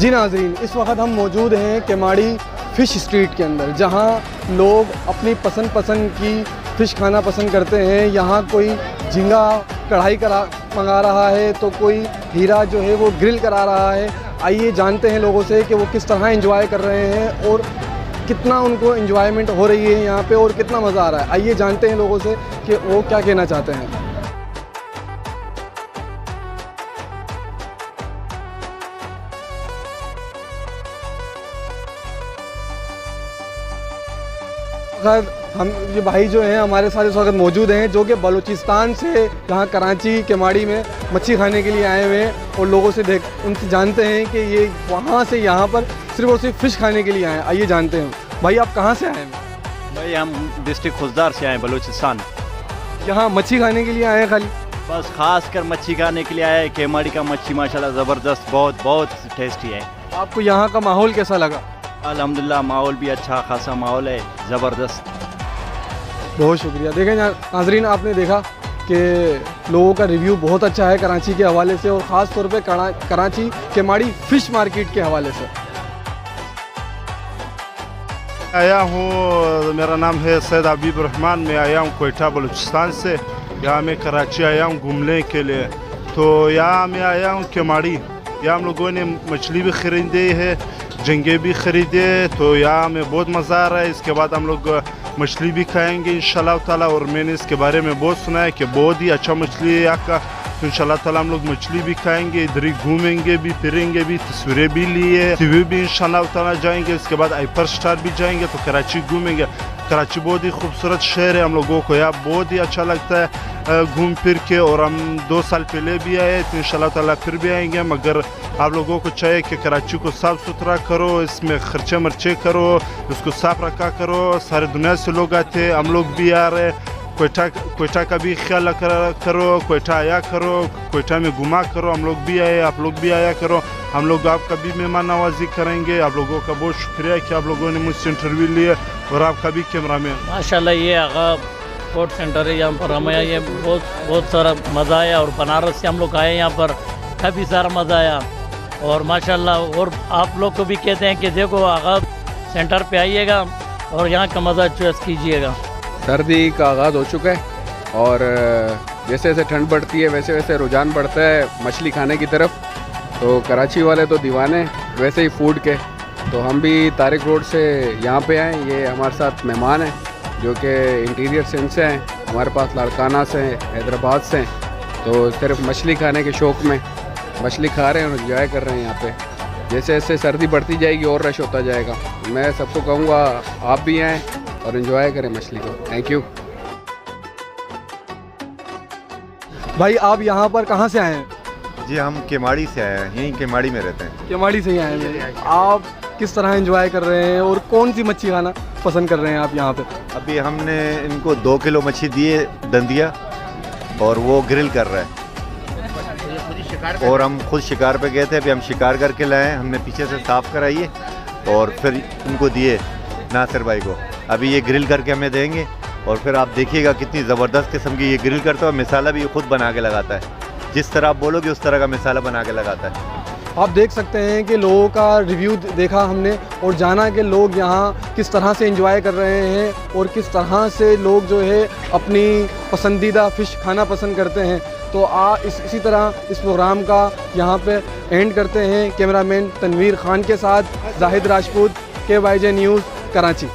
जी नाज़रीन, इस वक्त हम मौजूद हैं केमाड़ी फ़िश स्ट्रीट के अंदर, जहां लोग अपनी पसंद की फ़िश खाना पसंद करते हैं। यहाँ कोई झींगा कढ़ाई मंगा रहा है, तो कोई हीरा जो है वो ग्रिल करा रहा है। आइए जानते हैं लोगों से कि वो किस तरह एंजॉय कर रहे हैं और कितना उनको एंजॉयमेंट हो रही है यहाँ पे और कितना मज़ा आ रहा है। आइए जानते हैं लोगों से कि वो क्या कहना चाहते हैं। हम ये भाई जो हैं हमारे साथ इस वक्त मौजूद हैं, जो कि बलूचिस्तान से यहाँ कराची केमाड़ी में मच्छी खाने के लिए आए हुए हैं और लोगों से उनसे जानते हैं कि ये वहाँ से यहाँ पर सिर्फ और सिर्फ फ़िश खाने के लिए आए हैं। आइए जानते हैं। भाई आप कहाँ से आए हैं? भाई हम डिस्ट्रिक्ट खुजदार से आए बलूचिस्तान। यहाँ मच्छी खाने के लिए आए हैं खाली? बस खास कर मच्छी खाने के लिए आए। केमाड़ी का मच्छी माशाल्लाह ज़बरदस्त, बहुत टेस्टी है। आपको यहाँ का माहौल कैसा लगा? अल्हम्दुलिल्लाह माहौल भी अच्छा खासा माहौल है, ज़बरदस्त। बहुत शुक्रिया। देखें नाज़रीन, आपने देखा कि लोगों का रिव्यू बहुत अच्छा है कराची के हवाले से और ख़ास तौर पे कराची केमाड़ी फ़िश मार्केट के हवाले से। आया हूँ, मेरा नाम है सैयद हबीब रहमान। मैं आया हूँ कोयटा बलूचिस्तान से। यहाँ मैं कराची आया हूँ घूमने के लिए। तो यहाँ मैं आया हूँ केमाड़ी। यहाँ हम लोगों ने मछली भी ख़रीदे है, झींगे भी ख़रीदे। तो यहाँ में बहुत मज़ा आ रहा है। इसके बाद हम लोग मछली भी खाएंगे इंशाल्लाह ताला। और मैंने इसके बारे में बहुत सुना है कि बहुत ही अच्छा मछली है यहाँ का। तो इंशाल्लाह ताला हम लोग मछली भी खाएंगे, इधर ही घूमेंगे भी, फिरेंगे भी, तस्वीरें भी लिए, टीवी भी इंशाल्लाह ताला जाएंगे। इसके बाद हाइपर स्टार भी जाएंगे, तो कराची घूमेंगे। कराची बहुत ही खूबसूरत शहर है, हम लोगों को यहाँ बहुत ही अच्छा लगता है घूम फिर के। और हम 2 साल पहले भी आए, तो इंशाल्लाह ताला फिर भी आएंगे। मगर आप लोगों को चाहिए कि कराची को साफ़ सुथरा करो, इसमें खर्चे मर्चे करो, इसको साफ रखा करो। सारे दुनिया से लोग आते हैं, हम लोग भी आ रहे हैं। कोयटा का भी ख्याल करो, कोयटा आया करो, कोयटा में घुमा करो। हम लोग भी आए, आप लोग भी आया करो। हम लोग आपका भी मेहमान नवाजी करेंगे। आप लोगों का बहुत शुक्रिया कि आप लोगों ने मुझसे इंटरव्यू लिए और आपका भी कैमरा मैन। माशाल्लाह ये आगा स्पोर्ट सेंटर है, यहाँ पर हमें ये बहुत सारा मज़ा आया। और बनारस से हम लोग आए, यहाँ पर काफ़ी सारा मज़ा आया। और माशाल्लाह, और आप लोग को भी कहते हैं कि देखो आगा सेंटर पे आइएगा और यहाँ का मज़ा चॉइस कीजिएगा। सर्दी का आगाज़ हो चुका है और जैसे जैसे ठंड बढ़ती है वैसे वैसे रुझान बढ़ता है मछली खाने की तरफ। तो कराची वाले तो दीवाने वैसे ही फूड के। तो हम भी तारिक रोड से यहाँ पे आए। ये हमारे साथ मेहमान हैं जो कि इंटीरियर से इनसे हैं, हमारे पास लाड़काना से हैं, हैदराबाद से हैं। तो सिर्फ मछली खाने के शौक़ में मछली खा रहे हैं और इंजॉय कर रहे हैं यहाँ पे। जैसे जैसे सर्दी बढ़ती जाएगी और रश होता जाएगा। मैं सबको कहूँगा आप भी आएँ और एंजॉय करें मछली को। Thank you. भाई आप यहाँ पर कहाँ से आए हैं? जी हम केमाड़ी से आए हैं, यहीं केमाड़ी में रहते हैं। केमाड़ी से ही आए हैं। आप किस तरह एंजॉय कर रहे हैं और कौन सी मच्छी खाना पसंद कर रहे हैं आप यहाँ पे? अभी हमने इनको 2 किलो मच्छी दिए दंदिया, और वो ग्रिल कर रहा है। और हम खुद शिकार पे गए थे, अभी हम शिकार करके लाए हैं। हमने पीछे से साफ़ कराई है और फिर इनको दिए नासिर भाई को। अभी ये ग्रिल करके हमें देंगे और फिर आप देखिएगा कितनी ज़बरदस्त किस्म की ये ग्रिल करता है। और मिसाला भी खुद बना के लगाता है, जिस तरह आप बोलोगे उस तरह का मिसाला बना के लगाता है। आप देख सकते हैं कि लोगों का रिव्यू देखा हमने और जाना कि लोग यहाँ किस तरह से एंजॉय कर रहे हैं और किस तरह से लोग जो है अपनी पसंदीदा फ़िश खाना पसंद करते हैं। तो इसी तरह इस प्रोग्राम का यहाँ पे एंड करते हैं। कैमरामैन तनवीर खान के साथ जाहिद राजपूत, KYJ न्यूज़ कराची।